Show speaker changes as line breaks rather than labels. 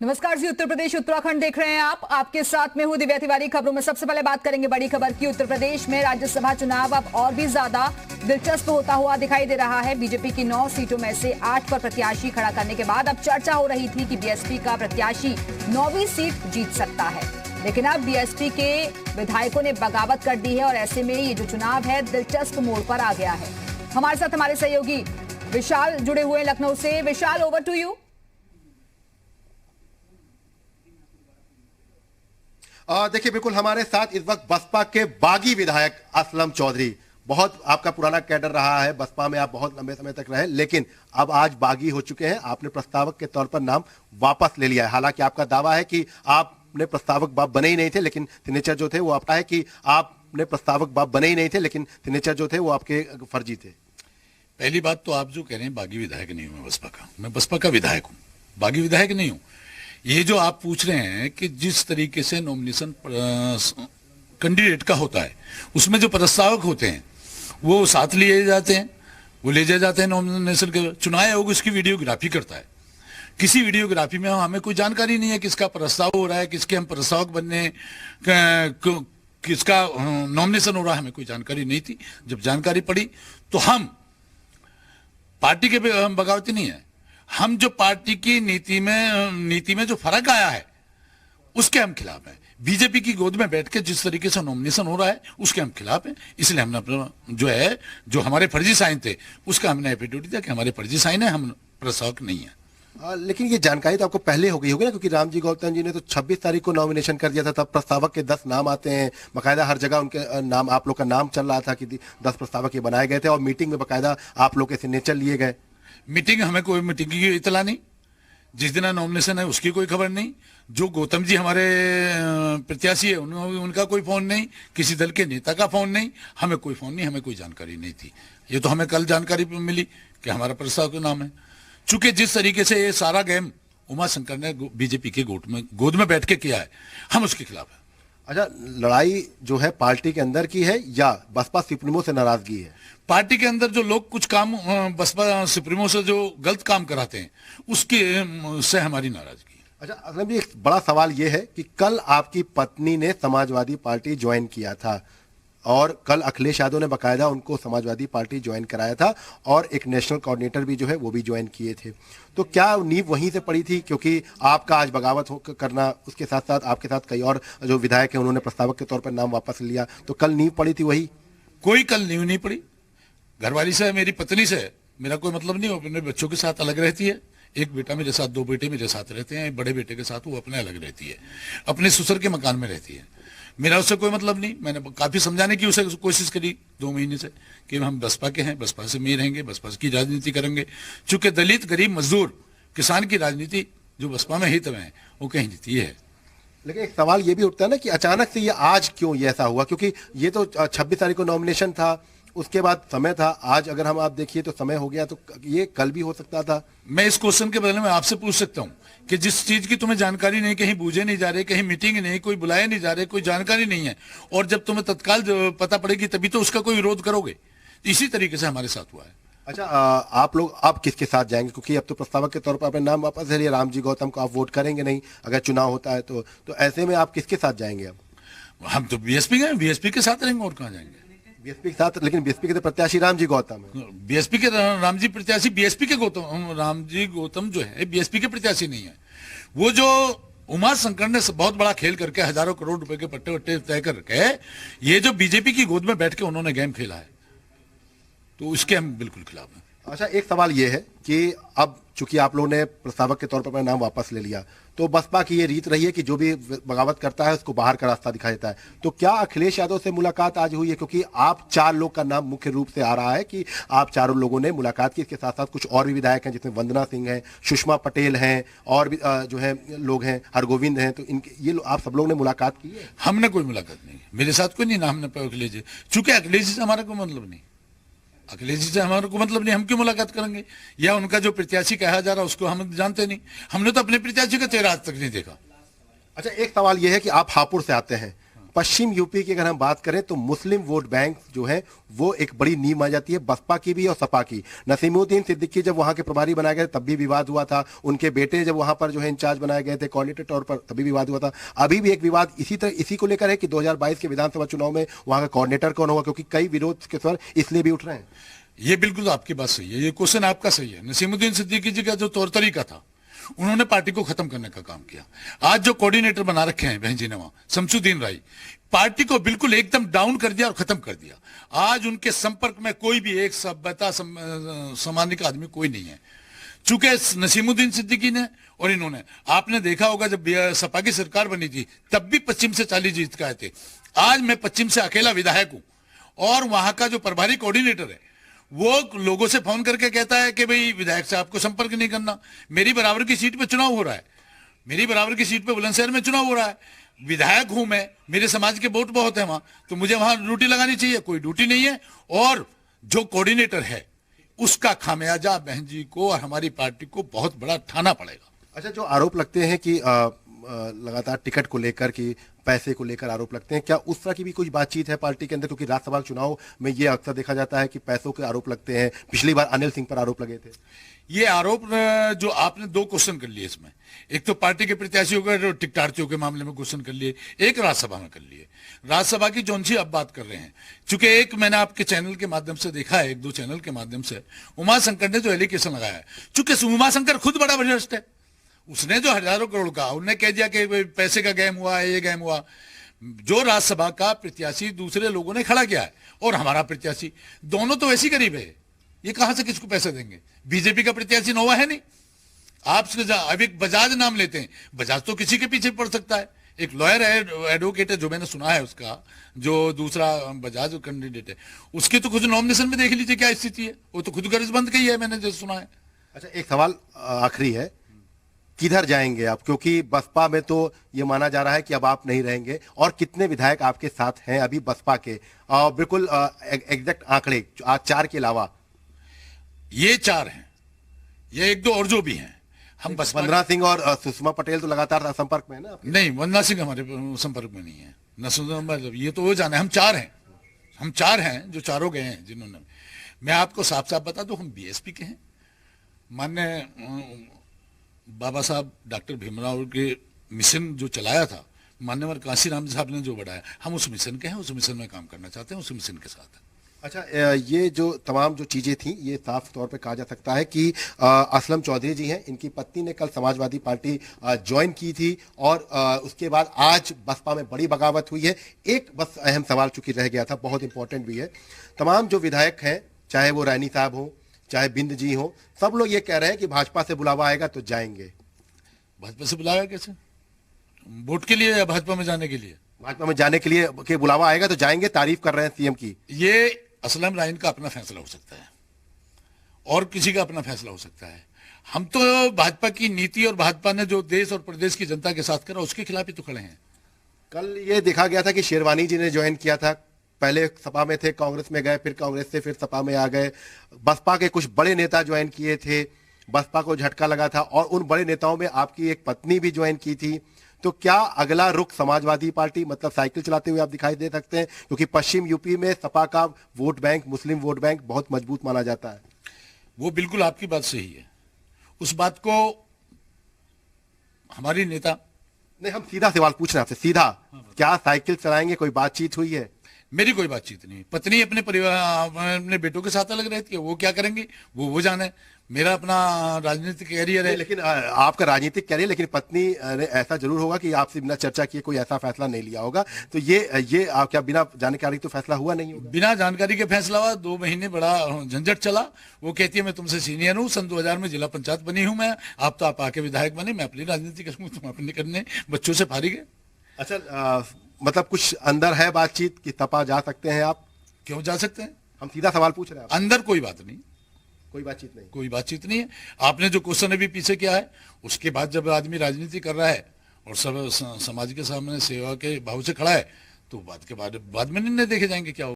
नमस्कार जी, उत्तर प्रदेश उत्तराखंड देख रहे हैं आप। आपके साथ में हूं दिव्या तिवारी। खबरों में सबसे पहले बात करेंगे बड़ी खबर की। उत्तर प्रदेश में राज्यसभा चुनाव अब और भी ज्यादा दिलचस्प होता हुआ दिखाई दे रहा है। बीजेपी की 9 सीटों में से 8 पर प्रत्याशी खड़ा करने के बाद अब चर्चा हो रही थी कि बीएसपी का प्रत्याशी 9वीं सीट जीत सकता है, लेकिन अब बीएसपी के विधायकों ने बगावत कर दी है और ऐसे में ये जो चुनाव है दिलचस्प मोड़ पर आ गया है। हमारे साथ हमारे सहयोगी विशाल जुड़े हुए लखनऊ से। विशाल, ओवर टू यू।
देखिए, बिल्कुल हमारे साथ इस वक्त बसपा के बागी विधायक असलम चौधरी। बहुत आपका पुराना कैडर रहा है, बसपा में आप बहुत लंबे समय तक रहे, लेकिन अब आज बागी हो चुके हैं। आपने प्रस्तावक के तौर पर नाम वापस ले लिया है। हालांकि आपका दावा है कि आपने प्रस्तावक बाप बने ही नहीं थे, लेकिन सिग्नेचर जो थे वो आपका है कि आपने प्रस्तावक बाप बने ही नहीं थे, लेकिन सिग्नेचर जो थे वो आपके फर्जी थे।
पहली बात तो आप जो कह रहे हैं, बागी विधायक नहीं हूं मैं बसपा का। मैं बसपा का विधायक हूं, बागी विधायक नहीं हूं। ये जो आप पूछ रहे हैं कि जिस तरीके से नॉमिनेशन कैंडिडेट का होता है, उसमें जो प्रस्तावक होते हैं वो साथ लिए जाते हैं, वो ले जाए जाते हैं नॉमिनेशन के। चुनाव आयोग उसकी वीडियोग्राफी करता है। किसी वीडियोग्राफी में हमें कोई जानकारी नहीं है किसका प्रस्ताव हो रहा है, किसके हम प्रस्तावक बनने, किसका नॉमिनेशन हो रहा है, हमें कोई जानकारी नहीं थी। जब जानकारी पड़ी तो हम पार्टी के बगावती नहीं है, हम जो पार्टी की नीति में जो फर्क आया है उसके हम खिलाफ हैं। बीजेपी की गोद में बैठ के जिस तरीके से नॉमिनेशन हो रहा है उसके हम खिलाफ हैं। इसलिए हमने अपना जो हमारे फर्जी साइन थे उसका हमने एफिडेविट दिया कि हमारे फर्जी साइन है, हम प्रस्तावक नहीं है।
लेकिन ये जानकारी तो आपको पहले हो गई होगी ना, क्योंकि रामजी गौतम जी ने तो 26 तारीख को नॉमिनेशन कर दिया था। तब प्रस्तावक के 10 नाम आते हैं, बकायदा हर जगह उनके नाम, आप लोग का नाम चल रहा था कि 10 प्रस्तावक ये बनाए गए थे और मीटिंग में बकायदा आप लोग के सिग्नेचर लिए गए।
मीटिंग, हमें कोई मीटिंग की इतला नहीं। जिस दिन नॉमिनेशन है उसकी कोई खबर नहीं। जो गौतम जी हमारे प्रत्याशी है उनका कोई फोन नहीं, किसी दल के नेता का फोन नहीं, हमें कोई फोन नहीं, हमें कोई जानकारी नहीं थी। ये तो हमें कल जानकारी मिली कि हमारा प्रस्ताव का नाम है। चूंकि जिस तरीके से ये सारा गेम उमा शंकर ने बीजेपी के गोद में बैठ के किया है, हम उसके खिलाफ है।
अच्छा, लड़ाई जो है पार्टी के अंदर की है या बसपा सुप्रीमो से नाराजगी है?
पार्टी के अंदर जो लोग कुछ काम बसपा सुप्रीमो से जो गलत काम कराते हैं उसके से हमारी नाराजगी है।
अच्छा असलम जी, एक बड़ा सवाल यह है कि कल आपकी पत्नी ने समाजवादी पार्टी ज्वाइन किया था और कल अखिलेश यादव ने बकायदा उनको समाजवादी पार्टी ज्वाइन कराया था और एक नेशनल कोऑर्डिनेटर भी जो है वो भी ज्वाइन किए थे। तो क्या नींव वहीं से पड़ी थी? क्योंकि आपका आज बगावत करना, उसके साथ साथ आपके साथ कई और जो विधायक हैं उन्होंने प्रस्तावक के तौर पर नाम वापस लिया, तो कल नींव पड़ी थी वही?
कोई कल नींव नहीं पड़ी। घरवाली से, मेरी पत्नी से मेरा कोई मतलब नहीं। वो अपने बच्चों के साथ अलग रहती है। एक बेटा मेरे साथ, 2 बेटे मेरे साथ रहते हैं। बड़े बेटे के साथ वो अपने अलग रहती है, अपने ससुर के मकान में रहती है। मेरा उससे कोई मतलब नहीं। मैंने काफी समझाने की उसे कोशिश करी 2 महीने से कि हम बसपा के हैं, बसपा से में रहेंगे, बसपा की राजनीति करेंगे। चूंकि दलित, गरीब, मजदूर, किसान की राजनीति जो बसपा में हित में है वो कहीं नीति है।
लेकिन एक सवाल ये भी उठता है ना कि अचानक से ये आज क्यों ये ऐसा हुआ? क्योंकि ये तो 26 तारीख को नॉमिनेशन था, उसके बाद समय था। आज अगर हम आप देखिए तो समय हो गया, तो ये कल भी हो सकता था।
मैं इस क्वेश्चन के बदले में आपसे पूछ सकता हूं कि जिस चीज की तुम्हें जानकारी नहीं, कहीं बूझे नहीं जा रहे, कहीं मीटिंग नहीं, कोई बुलाया नहीं जा रहे, कोई जानकारी नहीं है, और जब तुम्हें तत्काल पता पड़ेगी तभी तो उसका कोई विरोध करोगे। इसी तरीके से हमारे साथ हुआ है।
अच्छा, आप लोग अब किसके साथ जाएंगे? क्योंकि अब तो प्रस्तावक के तौर पर अपने नाम वापस ले लिया। रामजी गौतम को आप वोट करेंगे नहीं अगर चुनाव होता है तो ऐसे में आप किसके साथ जाएंगे? अब
हम तो बीएसपी गए, बीएसपी के साथ रहेंगे और कहाँ जाएंगे?
बीएसपी के साथ, लेकिन बीएसपी के तो प्रत्याशी रामजी गौतम है।
बीएसपी के रामजी प्रत्याशी, बीएसपी के रामजी गौतम जो है बीएसपी के प्रत्याशी नहीं है। वो जो उमा शंकर ने बहुत बड़ा खेल करके हजारों करोड़ रुपए के पट्टे वट्टे तय करके ये जो बीजेपी की गोद में बैठ के उन्होंने गेम खेला है, तो उसके हम बिल्कुल खिलाफ हैं।
अच्छा, एक सवाल ये है कि अब चूंकि आप लोगों ने प्रस्तावक के तौर पर अपना नाम वापस ले लिया, तो बसपा की ये रीत रही है कि जो भी बगावत करता है उसको बाहर का रास्ता दिखा देता है। तो क्या अखिलेश यादव से मुलाकात आज हुई है? क्योंकि आप 4 लोग का नाम मुख्य रूप से आ रहा है कि आप चारों लोगों ने मुलाकात की। इसके साथ साथ कुछ और भी विधायक हैं, जिसमें वंदना सिंह हैं, सुषमा पटेल हैं और भी जो है लोग हैं, हरगोविंद हैं। तो इनके ये आप सब लोगों ने मुलाकात की है?
हमने कोई मुलाकात नहीं, मेरे साथ कोई नहीं ना। हमने अखिलेश जी, चूंकि अखिलेश जी से हमारा कोई मतलब नहीं, अखिलेश जी से हमारे को मतलब नहीं। हम क्यों मुलाकात करेंगे? या उनका जो प्रत्याशी कहा जा रहा है उसको हम जानते नहीं। हमने तो अपने प्रत्याशी का चेहरा आज तक नहीं देखा।
अच्छा, एक सवाल यह है कि आप हापुड़ से आते हैं पश्चिम यूपी की अगर हम बात करें तो मुस्लिम वोट बैंक जो है वो एक बड़ी नींव आ जाती है बसपा की भी और सपा की। नसीमुद्दीन सिद्दीकी जब वहां के प्रभारी बनाए गए तब भी विवाद हुआ था, उनके बेटे जब वहां पर जो है इंचार्ज बनाए गए थे कोऑर्डिनेटर तौर पर तभी विवाद हुआ था। अभी भी एक विवाद इसी को लेकर है कि 2022 के विधानसभा चुनाव में वहां का कोऑर्डिनेटर कौन होगा, क्योंकि कई विरोध के स्वर इसलिए भी उठ रहे हैं।
ये बिल्कुल आपकी बात सही है, ये क्वेश्चन आपका सही है। नसीमुद्दीन सिद्दीकी जी का जो तौर तरीका था, उन्होंने पार्टी को खत्म करने का काम किया। आज जो कोऑर्डिनेटर बना रखे हैं बहन जी ने वहां शमसुद्दीन राय, पार्टी को बिल्कुल एकदम डाउन कर दिया और खत्म कर दिया। आज उनके संपर्क में कोई भी एक सभ्यता सामान्य का आदमी कोई नहीं है। चूंकि नसीमुद्दीन सिद्दीकी ने और इन्होंने, आपने देखा होगा जब सपा की सरकार बनी थी तब भी पश्चिम से 40 जीत के आए थे। आज मैं पश्चिम से अकेला विधायक हूं और वहां का जो प्रभारी कोऑर्डिनेटर है वो लोगों से फोन करके कहता है कि भाई विधायक साहब को संपर्क नहीं करना। मेरी बराबर की सीट पे चुनाव हो रहा है, मेरी बराबर की सीट पे बुलंदशहर में चुनाव हो रहा है, विधायक हूं मैं, मेरे समाज के वोट बहुत है वहां, तो मुझे वहां ड्यूटी लगानी चाहिए, कोई ड्यूटी नहीं है। और जो कोऑर्डिनेटर है उसका खामियाजा बहन जी को और हमारी पार्टी को बहुत बड़ा उठाना पड़ेगा।
अच्छा, जो आरोप लगते हैं कि लगातार टिकट को लेकर कि पैसे को लेकर आरोप लगते हैं, क्या उस तरह की भी कुछ बातचीत है पार्टी के अंदर? क्योंकि राज्यसभा चुनाव में ये अक्सर देखा जाता है कि पैसों के आरोप लगते हैं। पिछली बार अनिल सिंह पर आरोप लगे थे।
ये आरोप जो आपने दो क्वेश्चन कर लिए इसमें, एक तो पार्टी के प्रत्याशियों के टिकटार्थियों के मामले में क्वेश्चन कर लिए, एक राज्यसभा में कर लिए। राज्यसभा की जोन सी अब बात कर रहे हैं, चूंकि एक मैंने आपके चैनल के माध्यम से देखा है, एक दो चैनल के माध्यम से उमाशंकर ने जो एलिगेशन लगाया है, चूंकि उमाशंकर खुद बड़ा भ्रष्ट है, उसने जो हजारों करोड़ का उन्होंने कह दिया कि पैसे का गेम हुआ है, ये गेम हुआ। जो राज्यसभा का प्रत्याशी दूसरे लोगों ने खड़ा किया है और हमारा प्रत्याशी, दोनों तो ऐसी गरीब है, ये कहां से किसको पैसे देंगे? बीजेपी का प्रत्याशी नोवा है नहीं। आप अब एक बजाज नाम लेते हैं, बजाज तो किसी के पीछे पड़ सकता है। एक लॉयर एडवोकेट है जो मैंने सुना है, उसका जो दूसरा बजाज कैंडिडेट है उसकी तो खुद नॉमिनेशन में देख लीजिए क्या स्थिति है, वो तो खुद गर्जबंद की है, मैंने जो सुना है।
अच्छा, एक सवाल आखिरी है, किधर जाएंगे आप? क्योंकि बसपा में तो ये माना जा रहा है कि अब आप नहीं रहेंगे, और कितने विधायक आपके साथ हैं अभी बसपा के? बिल्कुल एग्जैक्ट आंकड़े, आज 4 के अलावा।
ये 4 हैं, ये एक दो और जो भी हैं। हम बस
वंदना सिंह और सुषमा पटेल तो लगातार संपर्क में है ना?
नहीं, वंदना सिंह हमारे संपर्क में नहीं है, मतलब ये तो वो जाने। हम 4 हैं, हम 4 हैं जो चारों गए हैं जिन्होंने। मैं आपको साफ साफ बता दूं, हम बीएसपी के हैं। माननीय बाबा साहब डॉक्टर भीमराव के मिशन जो चलाया था, मान्यवर काशीराम साहब ने जो बढ़ाया, हम उस मिशन के हैं, उस मिशन में काम करना चाहते हैं, उस मिशन के साथ है।
अच्छा, ये जो तमाम जो चीजें थी, ये साफ तौर पे कहा जा सकता है कि असलम चौधरी जी हैं, इनकी पत्नी ने कल समाजवादी पार्टी ज्वाइन की थी और उसके बाद आज बसपा में बड़ी बगावत हुई है। एक बस अहम सवाल चूंकि रह गया था, बहुत इंपॉर्टेंट भी है, तमाम जो विधायक हैं, चाहे वो रैनी साहब हो चाहे बिंद जी हो, सब लोग ये कह रहे हैं कि भाजपा से बुलावा आएगा तो जाएंगे।
भाजपा से बुलाया कैसे? वोट के लिए या भाजपा में जाने के लिए?
भाजपा में जाने के लिए कि बुलावा आएगा तो जाएंगे, तारीफ कर रहे हैं सीएम की।
ये असलम राइन का अपना फैसला हो सकता है और किसी का अपना फैसला हो सकता है। हम तो भाजपा की नीति और भाजपा ने जो देश और प्रदेश की जनता के साथ करा उसके खिलाफ ही तो खड़े हैं।
कल ये देखा गया था कि शेरवानी जी ने ज्वाइन किया था, पहले सपा में थे, कांग्रेस में गए, फिर कांग्रेस से फिर सपा में आ गए। बसपा के कुछ बड़े नेता ज्वाइन किए थे, बसपा को झटका लगा था, और उन बड़े नेताओं में आपकी एक पत्नी भी ज्वाइन की थी। तो क्या अगला रुख समाजवादी पार्टी, मतलब साइकिल चलाते हुए आप दिखाई दे सकते हैं? क्योंकि पश्चिम यूपी में सपा का वोट बैंक, मुस्लिम वोट बैंक बहुत मजबूत माना जाता है।
वो बिल्कुल आपकी बात सही है, उस बात को हमारी नेता
नहीं, हम सीधा सवाल पूछ रहे हैं आपसे, सीधा, क्या साइकिल चलाएंगे? कोई बातचीत हुई है?
मेरी कोई बातचीत नहीं। पत्नी अपने परिवार, अपने बेटों के साथ अलग रहती है, वो क्या करेंगी वो जाने। मेरा अपना राजनीतिक कैरियर है।
लेकिन आपका राजनीतिक कैरियर, लेकिन पत्नी ने ऐसा जरूर होगा कि आपसे बिना चर्चा किए कोई ऐसा फैसला नहीं लिया होगा, तो ये क्या बिना जानकारी तो फैसला हुआ नहीं होगा?
बिना जानकारी के फैसला हुआ। 2 महीने बड़ा झंझट चला। वो कहती है मैं तुमसे सीनियर हूँ, सन 2000 में जिला पंचायत बनी हूँ मैं, आप आके विधायक बने, मैं अपनी राजनीति करूंगा, तुम अपनी करने, बच्चों से फारिग है।
अच्छा, मतलब कुछ अंदर है बातचीत कि तपा जा सकते हैं आप?
क्यों जा सकते हैं?
हम सीधा सवाल पूछ रहे हैं।
अंदर कोई बात नहीं,
कोई बातचीत नहीं,
कोई बातचीत नहीं है। आपने जो क्वेश्चन अभी पीछे किया है, उसके बाद जब आदमी राजनीति कर रहा है और सब समाज के सामने सेवा के भाव से खड़ा है, तो बाद में निर्णय देखे जाएंगे क्या